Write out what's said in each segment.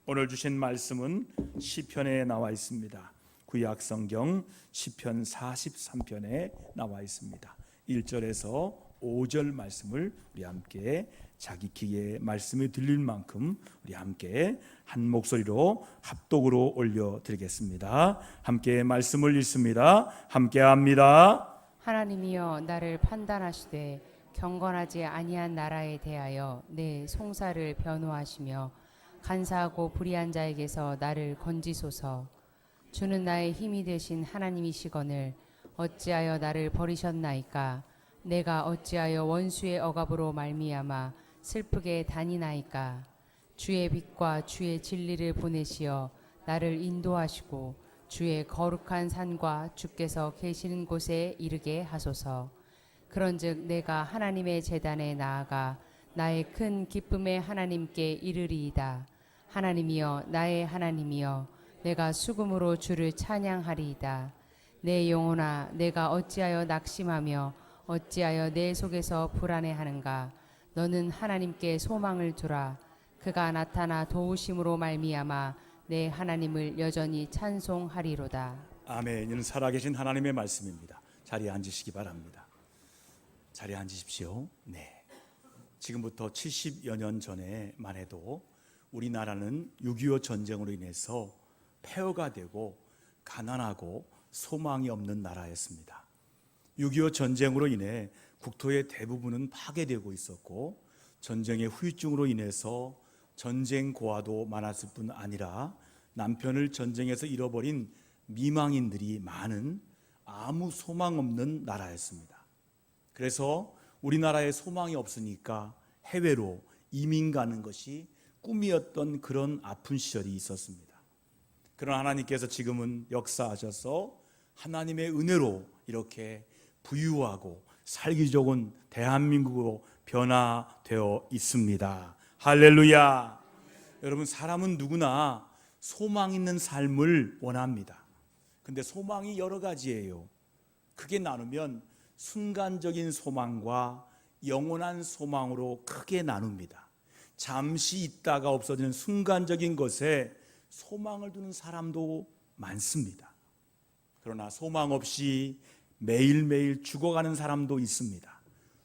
오늘 주신 말씀은 시편에 나와 있습니다. 구약 성경 시편 43편에 나와 있습니다. 1절에서 5절 말씀을 우리 함께 자기 귀에 말씀이 들릴 만큼 우리 함께 한 목소리로 합독으로 올려드리겠습니다. 함께 말씀을 읽습니다. 함께 합니다. 하나님이여 나를 판단하시되 경건하지 아니한 나라에 대하여 내 송사를 변호하시며 간사하고 불의한 자에게서 나를 건지소서. 주는 나의 힘이 되신 하나님이시거늘 어찌하여 나를 버리셨나이까. 내가 어찌하여 원수의 억압으로 말미암아 슬프게 다니나이까. 주의 빛과 주의 진리를 보내시어 나를 인도하시고 주의 거룩한 산과 주께서 계시는 곳에 이르게 하소서. 그런즉 내가 하나님의 제단에 나아가 나의 큰 기쁨의 하나님께 이르리이다. 하나님이여 나의 하나님이여 내가 수금으로 주를 찬양하리이다. 내 영혼아 내가 어찌하여 낙심하며 어찌하여 내 속에서 불안해하는가. 너는 하나님께 소망을 두라. 그가 나타나 도우심으로 말미암아 내 하나님을 여전히 찬송하리로다. 아멘. 이는 살아계신 하나님의 말씀입니다. 자리에 앉으시기 바랍니다. 자리에 앉으십시오. 네. 지금부터 70여 년 전에만 해도 우리나라는 6.25 전쟁으로 인해서 폐허가 되고 가난하고 소망이 없는 나라였습니다. 6.25 전쟁으로 인해 국토의 대부분은 파괴되고 있었고 전쟁의 후유증으로 인해서 전쟁 고아도 많았을 뿐 아니라 남편을 전쟁에서 잃어버린 미망인들이 많은 아무 소망 없는 나라였습니다. 그래서 우리나라에 소망이 없으니까 해외로 이민 가는 것이 꿈이었던 그런 아픈 시절이 있었습니다. 그러나 하나님께서 지금은 역사하셔서 하나님의 은혜로 이렇게 부유하고 살기 좋은 대한민국으로 변화되어 있습니다. 할렐루야. 여러분, 사람은 누구나 소망 있는 삶을 원합니다. 근데 소망이 여러 가지예요. 크게 나누면 순간적인 소망과 영원한 소망으로 크게 나눕니다. 잠시 있다가 없어지는 순간적인 것에 소망을 두는 사람도 많습니다. 그러나 소망 없이 매일매일 죽어가는 사람도 있습니다.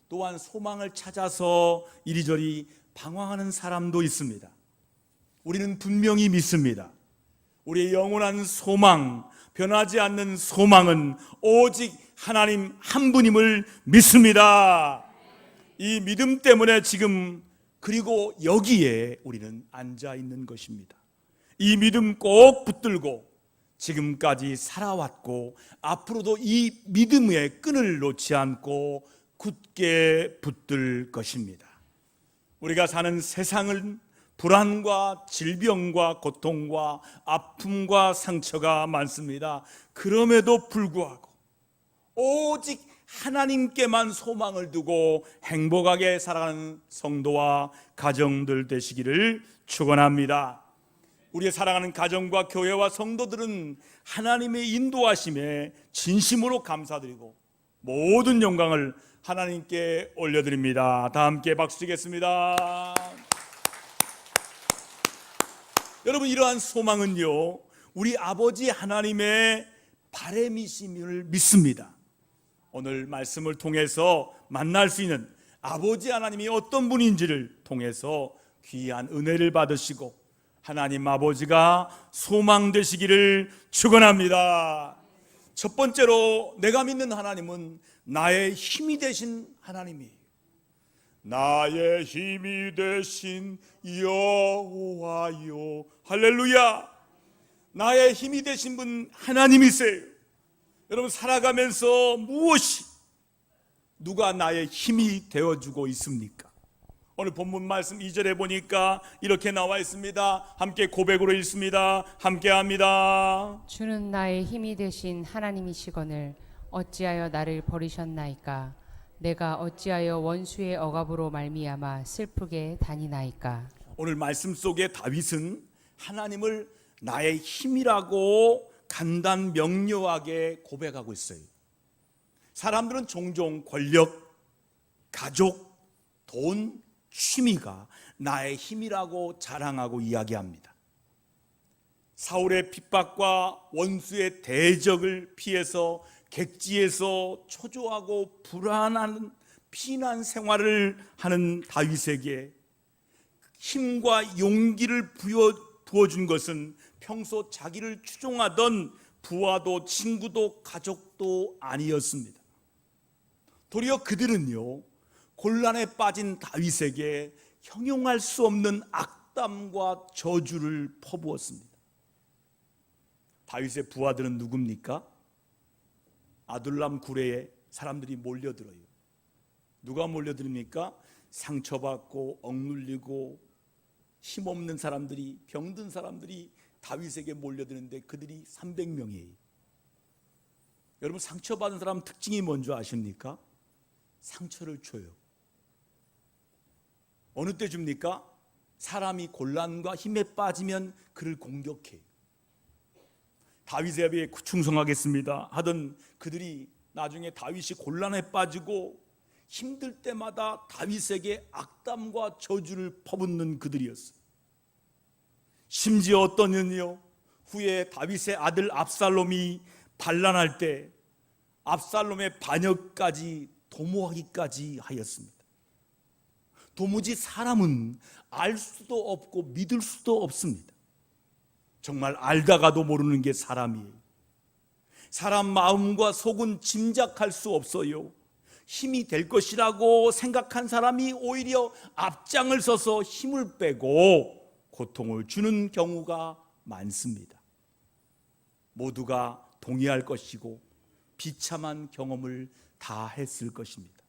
또한 소망을 찾아서 이리저리 방황하는 사람도 있습니다. 우리는 분명히 믿습니다. 우리의 영원한 소망, 변하지 않는 소망은 오직 하나님 한 분임을 믿습니다. 이 믿음 때문에 지금 그리고 여기에 우리는 앉아 있는 것입니다. 이 믿음 꼭 붙들고 지금까지 살아왔고 앞으로도 이 믿음의 끈을 놓지 않고 굳게 붙들 것입니다. 우리가 사는 세상은 불안과 질병과 고통과 아픔과 상처가 많습니다. 그럼에도 불구하고 오직 하나님께만 소망을 두고 행복하게 살아가는 성도와 가정들 되시기를 축원합니다. 우리의 사랑하는 가정과 교회와 성도들은 하나님의 인도하심에 진심으로 감사드리고 모든 영광을 하나님께 올려드립니다. 다 함께 박수 치겠습니다. 여러분, 이러한 소망은요, 우리 아버지 하나님의 바람이심을 믿습니다. 오늘 말씀을 통해서 만날 수 있는 아버지 하나님이 어떤 분인지를 통해서 귀한 은혜를 받으시고 하나님 아버지가 소망 되시기를 축원합니다. 첫 번째로 내가 믿는 하나님은 나의 힘이 되신 하나님이에요. 나의 힘이 되신 여호와요. 할렐루야. 나의 힘이 되신 분 하나님이세요. 여러분, 살아가면서 무엇이 누가 나의 힘이 되어주고 있습니까? 오늘 본문 말씀 2절에 보니까 이렇게 나와 있습니다. 함께 고백으로 읽습니다. 함께 합니다. 주는 나의 힘이 되신 하나님이시거늘 어찌하여 나를 버리셨나이까. 내가 어찌하여 원수의 억압으로 말미암아 슬프게 다니나이까. 오늘 말씀 속에 다윗은 하나님을 나의 힘이라고 간단 명료하게 고백하고 있어요. 사람들은 종종 권력, 가족, 돈, 취미가 나의 힘이라고 자랑하고 이야기합니다. 사울의 핍박과 원수의 대적을 피해서 객지에서 초조하고 불안한 피난 생활을 하는 다윗에게 힘과 용기를 부어준 것은 평소 자기를 추종하던 부하도 친구도 가족도 아니었습니다. 도리어 그들은요, 곤란에 빠진 다윗에게 형용할 수 없는 악담과 저주를 퍼부었습니다. 다윗의 부하들은 누굽니까? 아둘람 굴에 사람들이 몰려들어요. 누가 몰려듭니까? 상처받고 억눌리고 힘없는 사람들이, 병든 사람들이 다윗에게 몰려드는데 그들이 300명이에요. 여러분, 상처받은 사람 특징이 뭔지 아십니까? 상처를 줘요. 어느 때 줍니까? 사람이 곤란과 힘에 빠지면 그를 공격해요. 다윗에 비해 충성하겠습니다 하던 그들이 나중에 다윗이 곤란에 빠지고 힘들 때마다 다윗에게 악담과 저주를 퍼붓는 그들이었어요. 심지어 어떤 이는요, 후에 다윗의 아들 압살롬이 반란할 때 압살롬의 반역까지 도모하기까지 하였습니다. 도무지 사람은 알 수도 없고 믿을 수도 없습니다. 정말 알다가도 모르는 게 사람이에요. 사람 마음과 속은 짐작할 수 없어요. 힘이 될 것이라고 생각한 사람이 오히려 앞장을 서서 힘을 빼고 고통을 주는 경우가 많습니다. 모두가 동의할 것이고 비참한 경험을 다 했을 것입니다.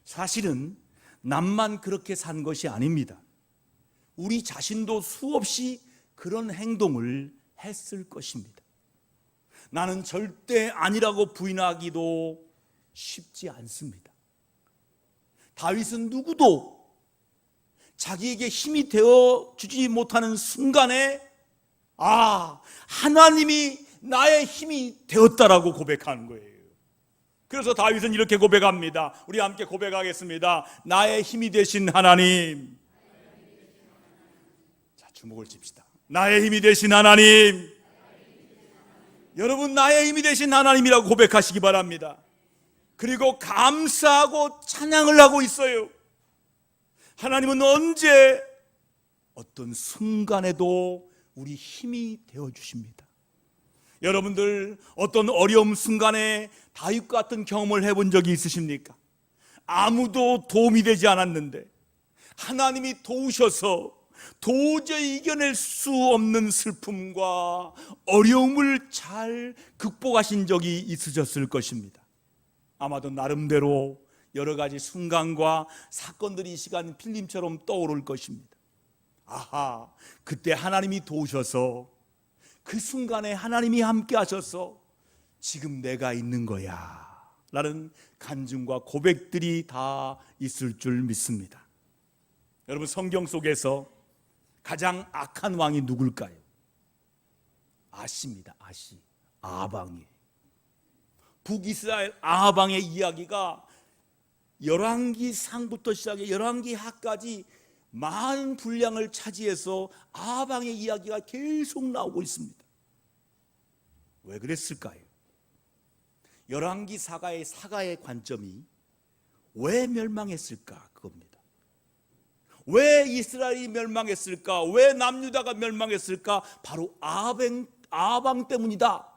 사실은 남만 그렇게 산 것이 아닙니다. 우리 자신도 수없이 그런 행동을 했을 것입니다. 나는 절대 아니라고 부인하기도 쉽지 않습니다. 다윗은 누구도 자기에게 힘이 되어 주지 못하는 순간에 하나님이 나의 힘이 되었다라고 고백하는 거예요. 그래서 다윗은 이렇게 고백합니다. 우리 함께 고백하겠습니다. 나의 힘이 되신 하나님. 자, 주목을 칩시다. 나의 힘이 되신 하나님. 여러분, 나의 힘이 되신 하나님이라고 고백하시기 바랍니다. 그리고 감사하고 찬양을 하고 있어요. 하나님은 언제 어떤 순간에도 우리 힘이 되어 주십니다. 여러분들 어떤 어려움 순간에 다윗 같은 경험을 해본 적이 있으십니까? 아무도 도움이 되지 않았는데 하나님이 도우셔서 도저히 이겨낼 수 없는 슬픔과 어려움을 잘 극복하신 적이 있으셨을 것입니다. 아마도 나름대로 여러 가지 순간과 사건들이 이 시간 필름처럼 떠오를 것입니다. 그때 하나님이 도우셔서 그 순간에 하나님이 함께 하셔서 지금 내가 있는 거야 라는 간증과 고백들이 다 있을 줄 믿습니다. 여러분, 성경 속에서 가장 악한 왕이 누굴까요? 아시입니다. 아방이에요. 북이스라엘 아방의 이야기가 열왕기상부터 시작해 열왕기하까지 많은 분량을 차지해서 아방의 이야기가 계속 나오고 있습니다. 왜 그랬을까요? 열왕기사가의 사가의 관점이 왜 멸망했을까? 그겁니다. 왜 이스라엘이 멸망했을까? 왜 남유다가 멸망했을까? 바로 아방 때문이다.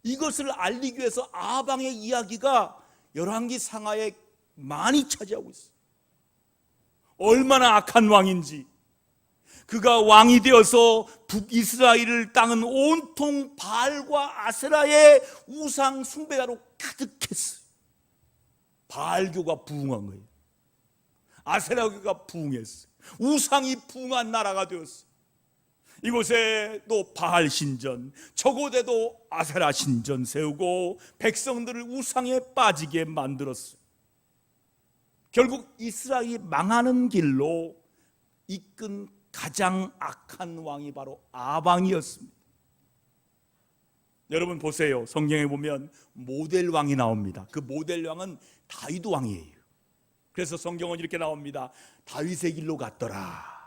이것을 알리기 위해서 아방의 이야기가 열왕기상하에 많이 차지하고 있어요. 얼마나 악한 왕인지, 그가 왕이 되어서 북이스라엘을 땅은 온통 바알과 아세라의 우상 숭배자로 가득했어요. 바알교가 부흥한 거예요. 아세라교가 부흥했어요. 우상이 부흥한 나라가 되었어요. 이곳에 또 바알 신전, 저곳에도 아세라 신전 세우고 백성들을 우상에 빠지게 만들었어요. 결국 이스라엘이 망하는 길로 이끈 가장 악한 왕이 바로 아방이었습니다. 여러분 보세요. 성경에 보면 모델 왕이 나옵니다. 그 모델 왕은 다윗 왕이에요. 그래서 성경은 이렇게 나옵니다. 다윗의 길로 갔더라.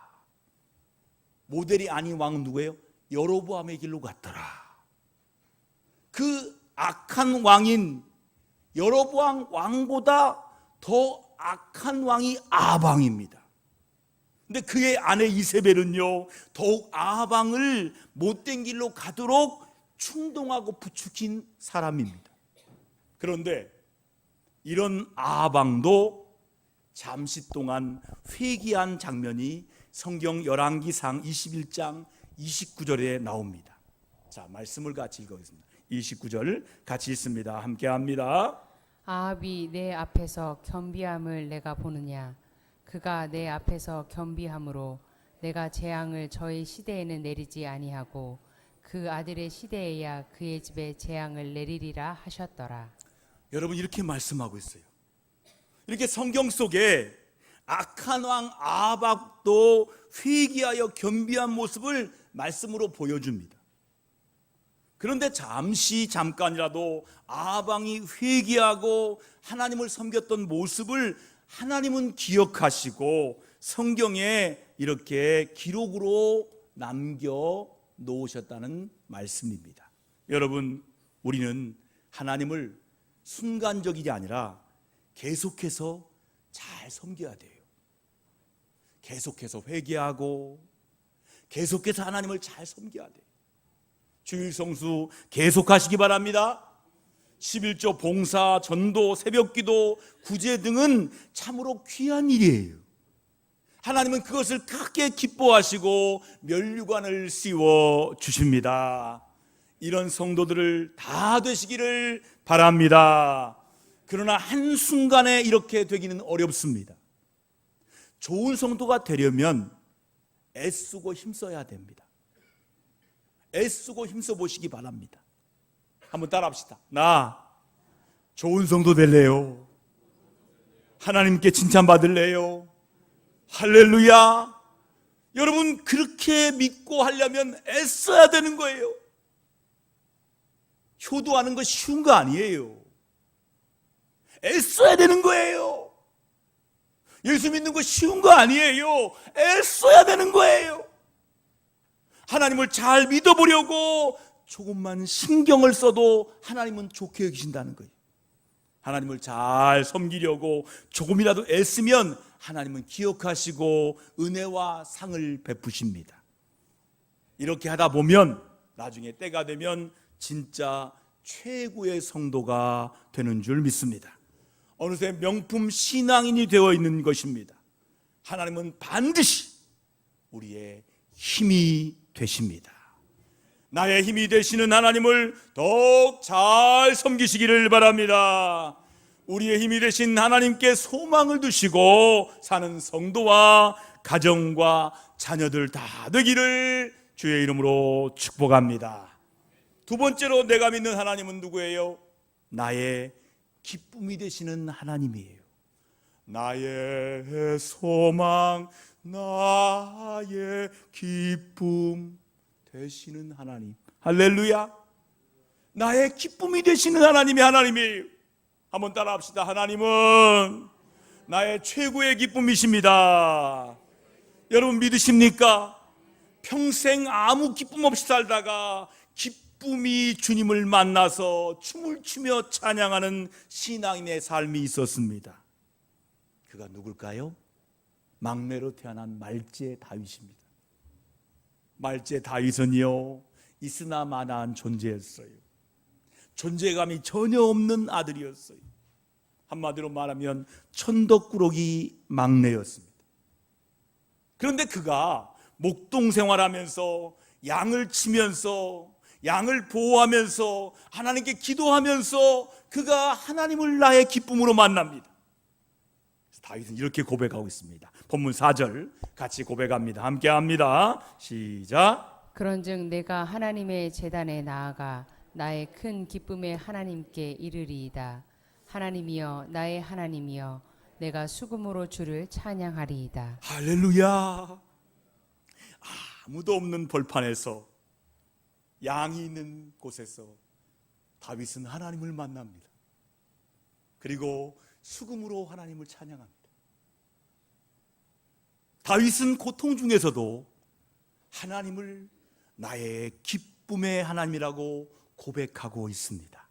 모델이 아닌 왕은 누구예요? 여로보암의 길로 갔더라. 그 악한 왕인 여로보암 왕보다 더 악한 왕이 아방입니다. 근데 그의 아내 이세벨은요, 더욱 아방을 못된 길로 가도록 충동하고 부추긴 사람입니다. 그런데 이런 아방도 잠시 동안 회개한 장면이 성경 열왕기상 21장 29절에 나옵니다. 자, 말씀을 같이 읽어보겠습니다. 29절 같이 읽습니다. 함께 합니다. 아합이 내 앞에서 겸비함을 내가 보느냐. 그가 내 앞에서 겸비함으로 내가 재앙을 저의 시대에는 내리지 아니하고 그 아들의 시대에야 그의 집에 재앙을 내리리라 하셨더라. 여러분, 이렇게 말씀하고 있어요. 이렇게 성경 속에 악한 왕 아합도 회개하여 겸비한 모습을 말씀으로 보여줍니다. 그런데 잠깐이라도 아합이 회개하고 하나님을 섬겼던 모습을 하나님은 기억하시고 성경에 이렇게 기록으로 남겨 놓으셨다는 말씀입니다. 여러분, 우리는 하나님을 순간적이지 아니라 계속해서 잘 섬겨야 돼요. 계속해서 회개하고 계속해서 하나님을 잘 섬겨야 돼요. 주일 성수 계속하시기 바랍니다. 11조 봉사, 전도, 새벽기도, 구제 등은 참으로 귀한 일이에요. 하나님은 그것을 크게 기뻐하시고 면류관을 씌워 주십니다. 이런 성도들을 다 되시기를 바랍니다. 그러나 한순간에 이렇게 되기는 어렵습니다. 좋은 성도가 되려면 애쓰고 힘써야 됩니다. 애쓰고 힘써 보시기 바랍니다. 한번 따라합시다. 나 좋은 성도 될래요. 하나님께 칭찬받을래요. 할렐루야. 여러분, 그렇게 믿고 하려면 애써야 되는 거예요. 효도하는 거 쉬운 거 아니에요. 애써야 되는 거예요. 예수 믿는 거 쉬운 거 아니에요. 애써야 되는 거예요. 하나님을 잘 믿어보려고 조금만 신경을 써도 하나님은 좋게 여기신다는 거예요. 하나님을 잘 섬기려고 조금이라도 애쓰면 하나님은 기억하시고 은혜와 상을 베푸십니다. 이렇게 하다 보면 나중에 때가 되면 진짜 최고의 성도가 되는 줄 믿습니다. 어느새 명품 신앙인이 되어 있는 것입니다. 하나님은 반드시 우리의 힘이 되십니다. 나의 힘이 되시는 하나님을 더욱 잘 섬기시기를 바랍니다. 우리의 힘이 되신 하나님께 소망을 두시고 사는 성도와 가정과 자녀들 다 되기를 주의 이름으로 축복합니다. 두 번째로 내가 믿는 하나님은 누구예요? 나의 기쁨이 되시는 하나님이에요. 나의 소망, 나의 기쁨 되시는 하나님. 할렐루야. 나의 기쁨이 되시는 하나님이 하나님이에요. 한번 따라합시다. 하나님은 나의 최고의 기쁨이십니다. 여러분 믿으십니까? 평생 아무 기쁨 없이 살다가 기쁨이 주님을 만나서 춤을 추며 찬양하는 신앙인의 삶이 있었습니다. 그가 누굴까요? 막내로 태어난 말제 다윗입니다. 말제 다윗은요, 있으나 마나한 존재였어요. 존재감이 전혀 없는 아들이었어요. 한마디로 말하면 천덕꾸러기 막내였습니다. 그런데 그가 목동 생활하면서 양을 치면서 양을 보호하면서 하나님께 기도하면서 그가 하나님을 나의 기쁨으로 만납니다. 다윗은 이렇게 고백하고 있습니다. 본문 4절 같이 고백합니다. 함께 합니다. 시작. 그런즉 내가 하나님의 제단에 나아가 나의 큰 기쁨의 하나님께 이르리이다. 하나님이여, 나의 하나님이여, 내가 수금으로 주를 찬양하리이다. 할렐루야. 아무도 없는 벌판에서 양이 있는 곳에서 다윗은 하나님을 만납니다. 그리고 수금으로 하나님을 찬양합니다. 다윗은 고통 중에서도 하나님을 나의 기쁨의 하나님이라고 고백하고 있습니다.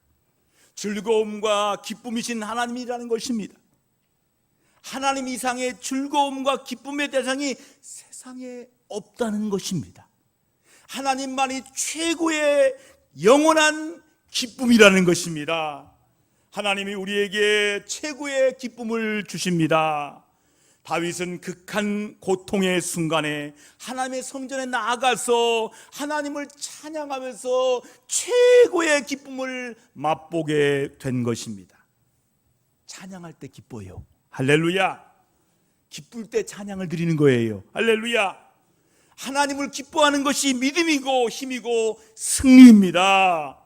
즐거움과 기쁨이신 하나님이라는 것입니다. 하나님 이상의 즐거움과 기쁨의 대상이 세상에 없다는 것입니다. 하나님만이 최고의 영원한 기쁨이라는 것입니다. 하나님이 우리에게 최고의 기쁨을 주십니다. 다윗은 극한 고통의 순간에 하나님의 성전에 나아가서 하나님을 찬양하면서 최고의 기쁨을 맛보게 된 것입니다. 찬양할 때 기뻐요. 할렐루야. 기쁠 때 찬양을 드리는 거예요. 할렐루야. 하나님을 기뻐하는 것이 믿음이고 힘이고 승리입니다.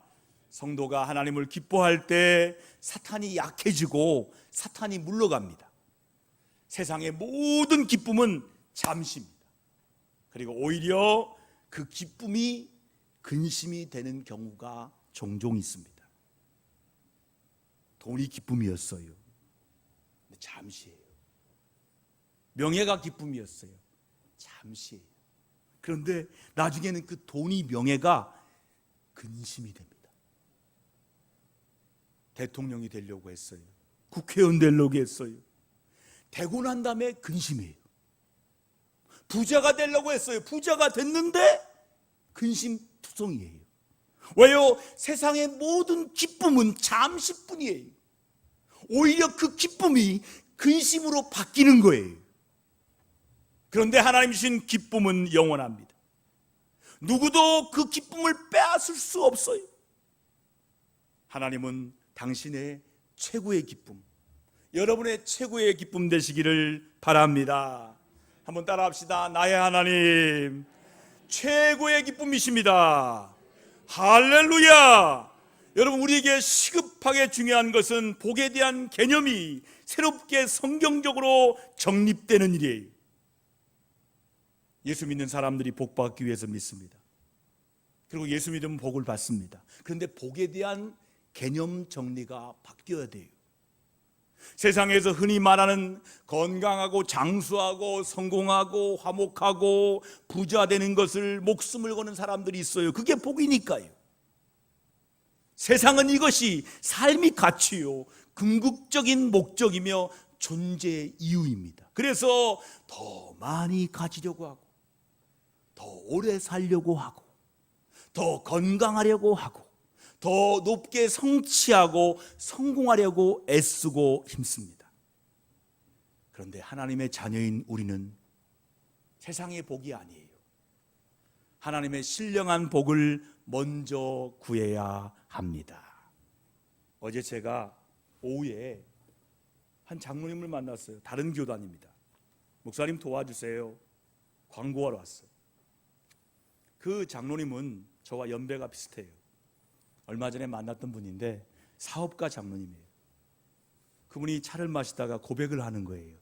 성도가 하나님을 기뻐할 때 사탄이 약해지고 사탄이 물러갑니다. 세상의 모든 기쁨은 잠시입니다. 그리고 오히려 그 기쁨이 근심이 되는 경우가 종종 있습니다. 돈이 기쁨이었어요. 근데 잠시예요. 명예가 기쁨이었어요. 잠시예요. 그런데 나중에는 그 돈이 명예가 근심이 됩니다. 대통령이 되려고 했어요. 국회의원 되려고 했어요. 되고 난 다음에 근심이에요. 부자가 되려고 했어요. 부자가 됐는데 근심투성이에요. 왜요? 세상의 모든 기쁨은 잠시뿐이에요. 오히려 그 기쁨이 근심으로 바뀌는 거예요. 그런데 하나님 주신 기쁨은 영원합니다. 누구도 그 기쁨을 빼앗을 수 없어요. 하나님은 당신의 최고의 기쁨, 여러분의 최고의 기쁨 되시기를 바랍니다. 한번 따라합시다. 나의 하나님 최고의 기쁨이십니다. 할렐루야. 여러분, 우리에게 시급하게 중요한 것은 복에 대한 개념이 새롭게 성경적으로 정립되는 일이에요. 예수 믿는 사람들이 복 받기 위해서 믿습니다. 그리고 예수 믿으면 복을 받습니다. 그런데 복에 대한 개념 정리가 바뀌어야 돼요. 세상에서 흔히 말하는 건강하고 장수하고 성공하고 화목하고 부자 되는 것을 목숨을 거는 사람들이 있어요. 그게 복이니까요. 세상은 이것이 삶의 가치요, 궁극적인 목적이며 존재의 이유입니다. 그래서 더 많이 가지려고 하고, 더 오래 살려고 하고, 더 건강하려고 하고, 더 높게 성취하고 성공하려고 애쓰고 힘씁니다. 그런데 하나님의 자녀인 우리는 세상의 복이 아니에요. 하나님의 신령한 복을 먼저 구해야 합니다. 어제 제가 오후에 한 장로님을 만났어요. 다른 교단입니다. 목사님 도와주세요. 광고하러 왔어요. 그 장로님은 저와 연배가 비슷해요. 얼마 전에 만났던 분인데 사업가 장로님이에요. 그분이 차를 마시다가 고백을 하는 거예요.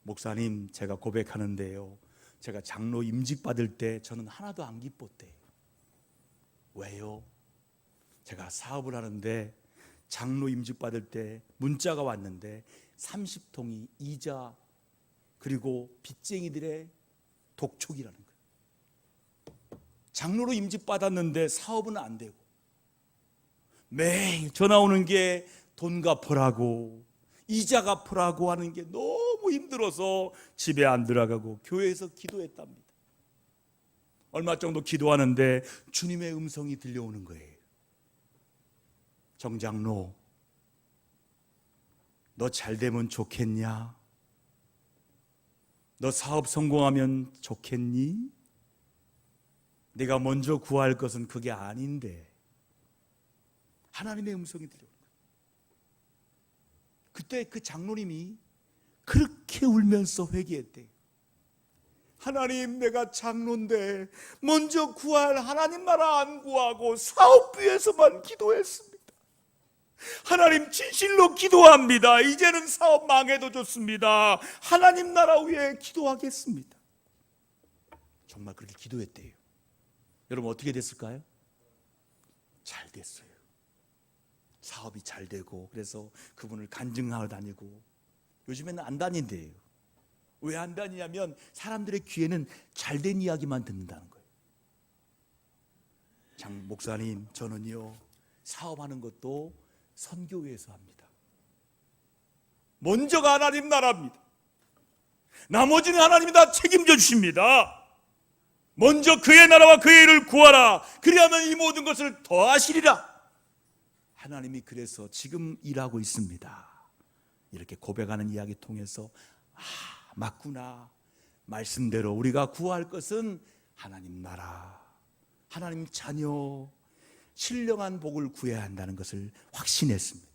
목사님, 제가 고백하는데요, 제가 장로 임직 받을 때 저는 하나도 안 기뻤대요. 왜요? 제가 사업을 하는데 장로 임직 받을 때 문자가 왔는데 30통이 이자 그리고 빚쟁이들의 독촉이라는 거예요. 장로로 임직 받았는데 사업은 안 되고 매일 전화 오는 게 돈 갚으라고 이자 갚으라고 하는 게 너무 힘들어서 집에 안 들어가고 교회에서 기도했답니다. 얼마 정도 기도하는데 주님의 음성이 들려오는 거예요. 정장로, 너 잘 되면 좋겠냐? 너 사업 성공하면 좋겠니? 내가 먼저 구할 것은 그게 아닌데. 하나님의 음성이 들려오는 거예요. 그때 그 장로님이 그렇게 울면서 회개했대요. 하나님, 내가 장로인데 먼저 구할 하나님 나라 안 구하고 사업 위해서만 기도했습니다. 하나님, 진실로 기도합니다. 이제는 사업 망해도 좋습니다. 하나님 나라 위해 기도하겠습니다. 정말 그렇게 기도했대요. 여러분, 어떻게 됐을까요? 잘 됐어요. 사업이 잘 되고, 그래서 그분을 간증하러 다니고. 요즘에는 안 다닌대요. 왜 안 다니냐면 사람들의 귀에는 잘된 이야기만 듣는다는 거예요. 장 목사님, 저는요 사업하는 것도 선교회에서 합니다. 먼저가 하나님 나라입니다. 나머지는 하나님이 다 책임져 주십니다. 먼저 그의 나라와 그의 일을 구하라. 그리하면 이 모든 것을 더하시리라. 하나님이 그래서 지금 일하고 있습니다. 이렇게 고백하는 이야기 통해서 맞구나. 말씀대로 우리가 구할 것은 하나님 나라, 하나님 자녀, 신령한 복을 구해야 한다는 것을 확신했습니다.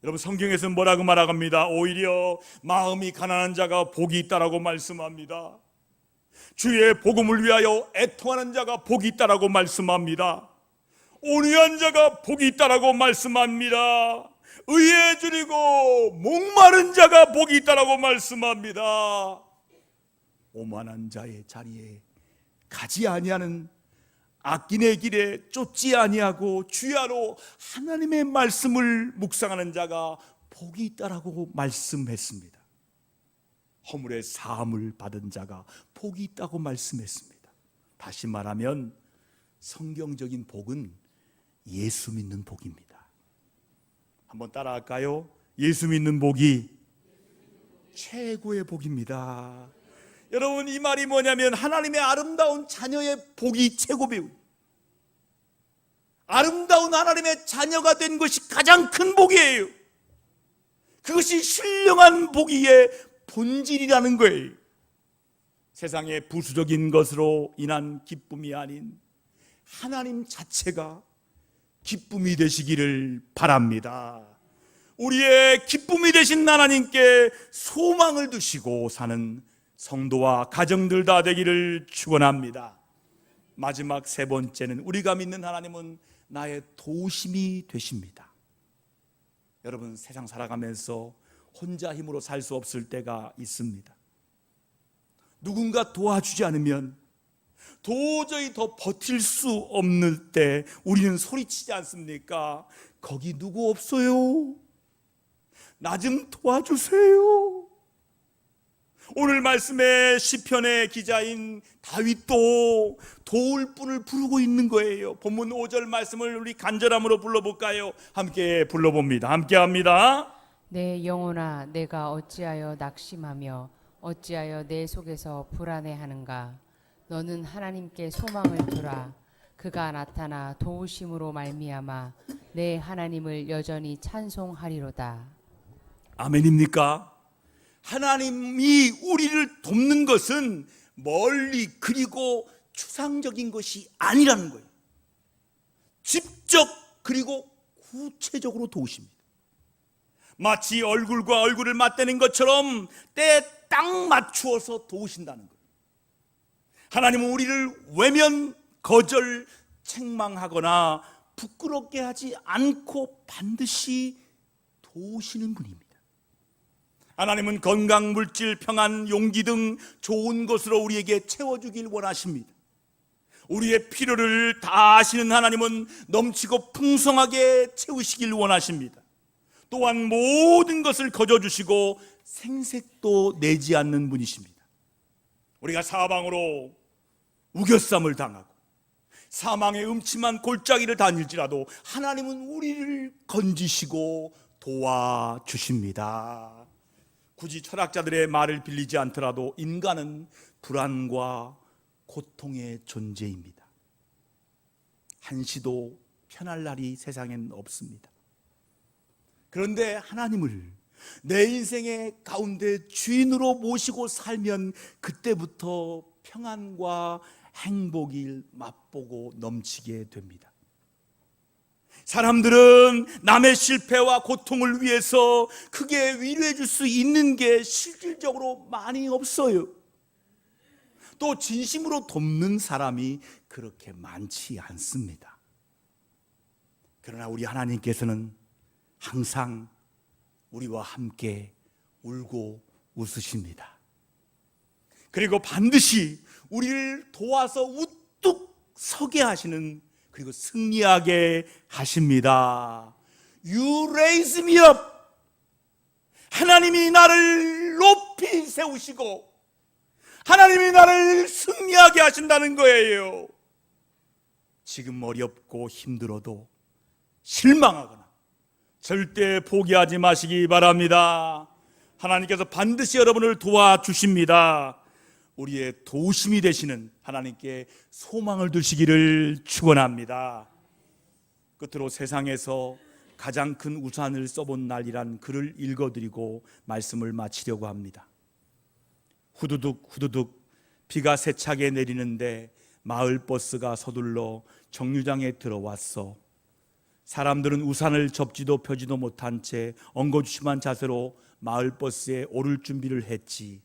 여러분, 성경에서는 뭐라고 말합니다. 오히려 마음이 가난한 자가 복이 있다라고 말씀합니다. 주의 복음을 위하여 애통하는 자가 복이 있다라고 말씀합니다. 온유한 자가 복이 있다라고 말씀합니다. 의에 줄이고 목마른 자가 복이 있다라고 말씀합니다. 오만한 자의 자리에 가지 아니하는, 악인의 길에 쫓지 아니하고 주야로 하나님의 말씀을 묵상하는 자가 복이 있다라고 말씀했습니다. 허물의 사함을 받은 자가 복이 있다고 말씀했습니다. 다시 말하면 성경적인 복은 예수 믿는 복입니다. 한번 따라할까요? 예수 믿는 복이 최고의 복입니다. 여러분, 이 말이 뭐냐면 하나님의 아름다운 자녀의 복이 최고배우, 아름다운 하나님의 자녀가 된 것이 가장 큰 복이에요. 그것이 신령한 복이의 본질이라는 거예요. 세상의 부수적인 것으로 인한 기쁨이 아닌 하나님 자체가 기쁨이 되시기를 바랍니다. 우리의 기쁨이 되신 하나님께 소망을 두시고 사는 성도와 가정들 다 되기를 축원합니다. 마지막 세 번째는 우리가 믿는 하나님은 나의 도심이 되십니다. 여러분, 세상 살아가면서 혼자 힘으로 살 수 없을 때가 있습니다. 누군가 도와주지 않으면 도저히 더 버틸 수 없는 때 우리는 소리치지 않습니까? 거기 누구 없어요? 나 좀 도와주세요. 오늘 말씀의 시편의 기자인 다윗도 도울 분을 부르고 있는 거예요. 본문 5절 말씀을 우리 간절함으로 불러볼까요? 함께 불러봅니다. 함께 합니다. 내 영혼아, 내가 어찌하여 낙심하며 어찌하여 내 속에서 불안해하는가? 너는 하나님께 소망을 두라. 그가 나타나 도우심으로 말미암아 내 하나님을 여전히 찬송하리로다. 아멘입니까? 하나님이 우리를 돕는 것은 멀리 그리고 추상적인 것이 아니라는 거예요. 직접 그리고 구체적으로 도우십니다. 마치 얼굴과 얼굴을 맞대는 것처럼 때에 딱 맞추어서 도우신다는 거예요. 하나님은 우리를 외면, 거절, 책망하거나 부끄럽게 하지 않고 반드시 도우시는 분입니다. 하나님은 건강, 물질, 평안, 용기 등 좋은 것으로 우리에게 채워주길 원하십니다. 우리의 필요를 다 아시는 하나님은 넘치고 풍성하게 채우시길 원하십니다. 또한 모든 것을 거저주시고 생색도 내지 않는 분이십니다. 우리가 사방으로 우겨쌈을 당하고 사망의 음침한 골짜기를 다닐지라도 하나님은 우리를 건지시고 도와주십니다. 굳이 철학자들의 말을 빌리지 않더라도 인간은 불안과 고통의 존재입니다. 한시도 편할 날이 세상엔 없습니다. 그런데 하나님을 내 인생의 가운데 주인으로 모시고 살면 그때부터 평안과 행복을 맛보고 넘치게 됩니다. 사람들은 남의 실패와 고통을 위해서 크게 위로해 줄 수 있는 게 실질적으로 많이 없어요. 또 진심으로 돕는 사람이 그렇게 많지 않습니다. 그러나 우리 하나님께서는 항상 우리와 함께 울고 웃으십니다. 그리고 반드시 우리를 도와서 우뚝 서게 하시는, 그리고 승리하게 하십니다. You raise me up. 하나님이 나를 높이 세우시고 하나님이 나를 승리하게 하신다는 거예요. 지금 어렵고 힘들어도 실망하거나 절대 포기하지 마시기 바랍니다. 하나님께서 반드시 여러분을 도와주십니다. 우리의 도심이 되시는 하나님께 소망을 두시기를 축원합니다. 끝으로 세상에서 가장 큰 우산을 써본 날이란 글을 읽어드리고 말씀을 마치려고 합니다. 후두둑 후두둑 비가 세차게 내리는데 마을버스가 서둘러 정류장에 들어왔어. 사람들은 우산을 접지도 펴지도 못한 채 엉거주춤한 자세로 마을버스에 오를 준비를 했지.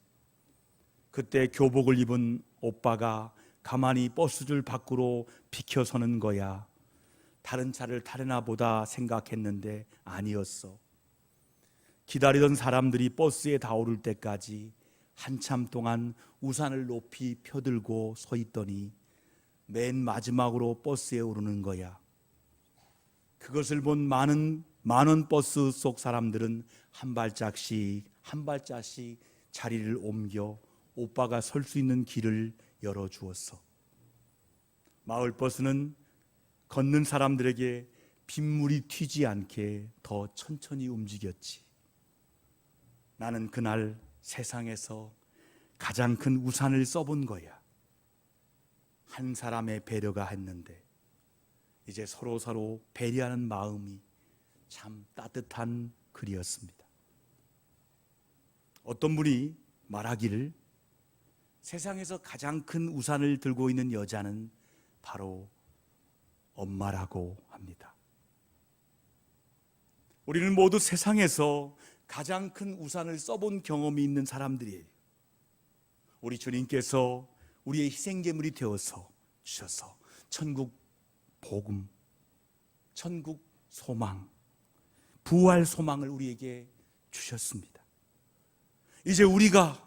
그때 교복을 입은 오빠가 가만히 버스줄 밖으로 비켜서는 거야. 다른 차를 타려나 보다 생각했는데 아니었어. 기다리던 사람들이 버스에 다 오를 때까지 한참 동안 우산을 높이 펴들고 서 있더니 맨 마지막으로 버스에 오르는 거야. 그것을 본 많은 버스 속 사람들은 한 발짝씩 자리를 옮겨 오빠가 설 수 있는 길을 열어주었어. 마을버스는 걷는 사람들에게 빗물이 튀지 않게 더 천천히 움직였지. 나는 그날 세상에서 가장 큰 우산을 써본 거야. 한 사람의 배려가 했는데 이제 서로 배려하는 마음이 참 따뜻한 글이었습니다. 어떤 분이 말하기를 세상에서 가장 큰 우산을 들고 있는 여자는 바로 엄마라고 합니다. 우리는 모두 세상에서 가장 큰 우산을 써본 경험이 있는 사람들이에요. 우리 주님께서 우리의 희생제물이 되어서 주셔서 천국 복음, 천국 소망, 부활 소망을 우리에게 주셨습니다. 이제 우리가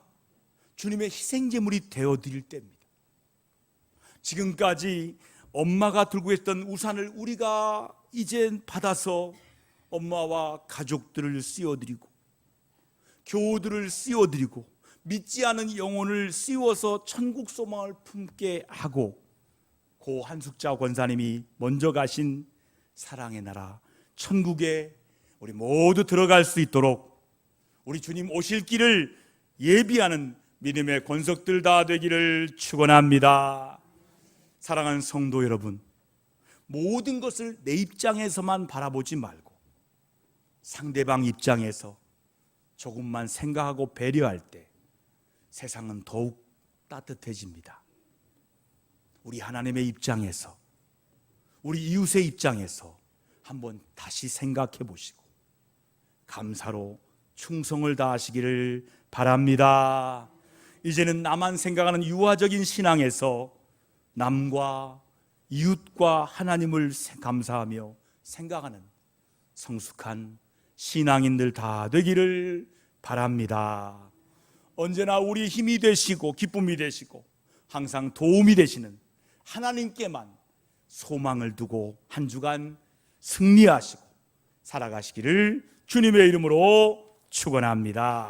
주님의 희생제물이 되어드릴 때입니다. 지금까지 엄마가 들고 있던 우산을 우리가 이제 받아서 엄마와 가족들을 씌워드리고 교우들을 씌워드리고 믿지 않은 영혼을 씌워서 천국 소망을 품게 하고 고 한숙자 권사님이 먼저 가신 사랑의 나라 천국에 우리 모두 들어갈 수 있도록 우리 주님 오실 길을 예비하는 믿음의 권속들 다 되기를 축원합니다. 사랑하는 성도 여러분, 모든 것을 내 입장에서만 바라보지 말고 상대방 입장에서 조금만 생각하고 배려할 때 세상은 더욱 따뜻해집니다. 우리 하나님의 입장에서, 우리 이웃의 입장에서 한번 다시 생각해 보시고 감사로 충성을 다하시기를 바랍니다. 이제는 나만 생각하는 유아적인 신앙에서 남과 이웃과 하나님을 감사하며 생각하는 성숙한 신앙인들 다 되기를 바랍니다. 언제나 우리 힘이 되시고 기쁨이 되시고 항상 도움이 되시는 하나님께만 소망을 두고 한 주간 승리하시고 살아가시기를 주님의 이름으로 축원합니다.